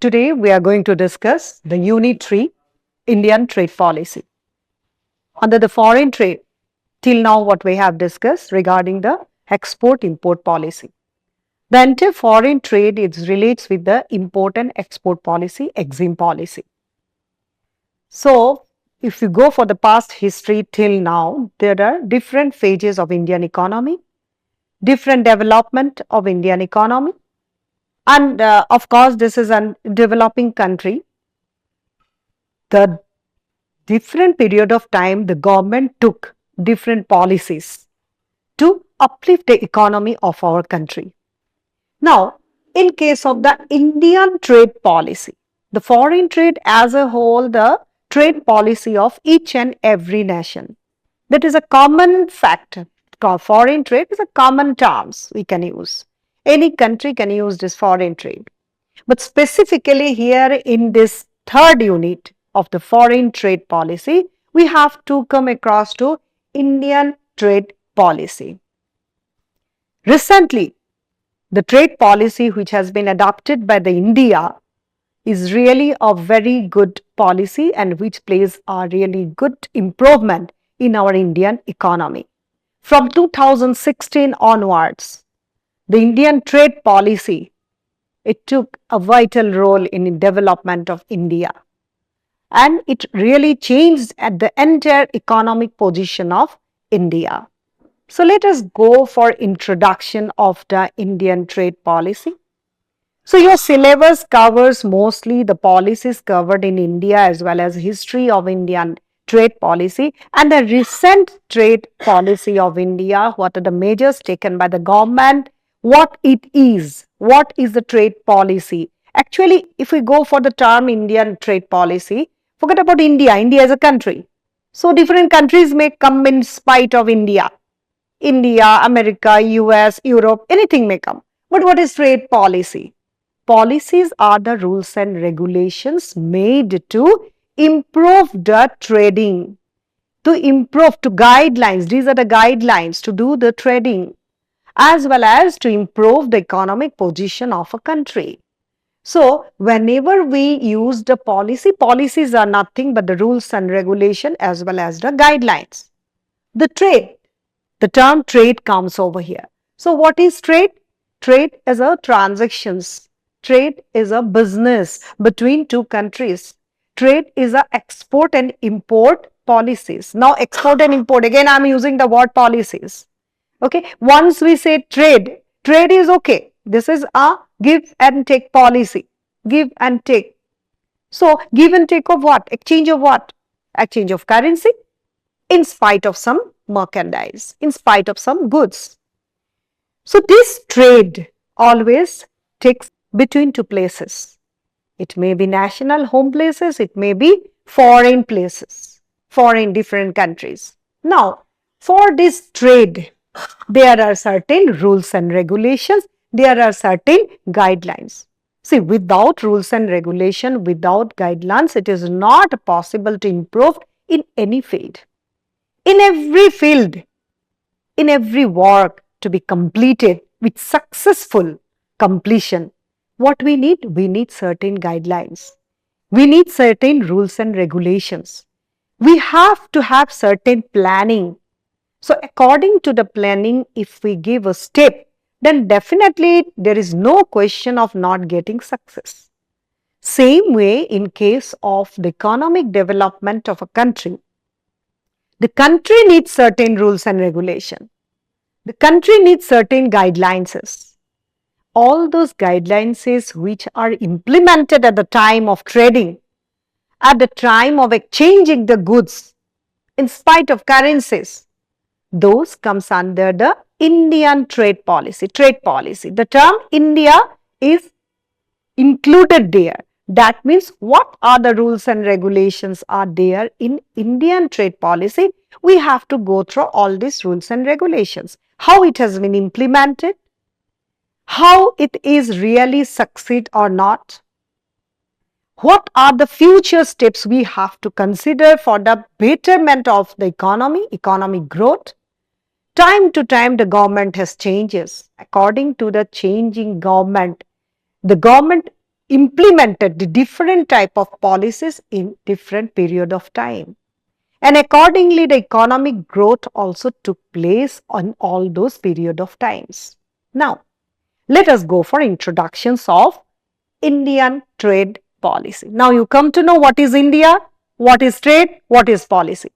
Today we are going to discuss the Unit 3 Indian trade policy. Under the foreign trade, till now what we have discussed regarding the export-import policy. The entire foreign trade relates with the import and export policy, EXIM policy. So, if you go for the past history till now, there are different phases of Indian economy, different development of Indian economy, and of course, this is a developing country. The different period of time, the government took different policies to uplift the economy of our country. Now, in case of the Indian trade policy, the foreign trade as a whole, the trade policy of each and every nation, that is a common factor. Foreign trade is a common terms we can use. Any country can use this foreign trade. But specifically here in this third unit of the foreign trade policy, we have to come across to Indian trade policy. Recently, the trade policy which has been adopted by the India is really a very good policy and which plays a really good improvement in our Indian economy. From 2016 onwards, the Indian trade policy, it took a vital role in the development of India, and it really changed at the entire economic position of India. So let us go for introduction of the Indian trade policy. So your syllabus covers mostly the policies covered in India as well as history of Indian trade policy and the recent trade policy of India, what are the measures taken by the government, what it is, what is the trade policy. Actually, if we go for the term Indian trade policy, forget about India. India is a country. So different countries may come in spite of India. India, America, US, Europe, anything may come. But what is trade policy? Policies are the rules and regulations made to improve the trading, to guidelines. These are the guidelines to do the trading as well as to improve the economic position of a country. So, whenever we use the policies are nothing but the rules and regulation as well as the guidelines. The trade, the term trade comes over here. So, what is trade? Trade is a transactions. Trade is a business between two countries. Trade is a export and import policies. Now, export and import, again I am using the word policies. Okay, once we say trade, trade is okay. This is a give and take policy. Give and take. So, give and take of what? Exchange of what? Exchange of currency in spite of some merchandise, in spite of some goods. So, this trade always takes between two places. It may be national home places, it may be foreign places, foreign different countries. Now, for this trade, there are certain rules and regulations, there are certain guidelines. See, without rules and regulation, without guidelines, it is not possible to improve in any field. In every field, in every work to be completed with successful completion, what we need? We need certain guidelines. We need certain rules and regulations. We have to have certain planning. So, according to the planning, if we give a step, then definitely there is no question of not getting success. Same way in case of the economic development of a country. The country needs certain rules and regulation. The country needs certain guidelines. All those guidelines which are implemented at the time of trading, at the time of exchanging the goods in spite of currencies, those comes under the Indian trade policy. The term India is included there. That means what are the rules and regulations are there in Indian trade policy? We have to go through all these rules and regulations. How it has been implemented, how it is really succeed or not. What are the future steps we have to consider for the betterment of the economy, economic growth? Time to time the government has changes. According to the changing government, the government implemented the different type of policies in different period of time. And accordingly, the economic growth also took place on all those period of times. Now, let us go for introductions of Indian trade policy. Now, you come to know what is India, what is trade, what is policy.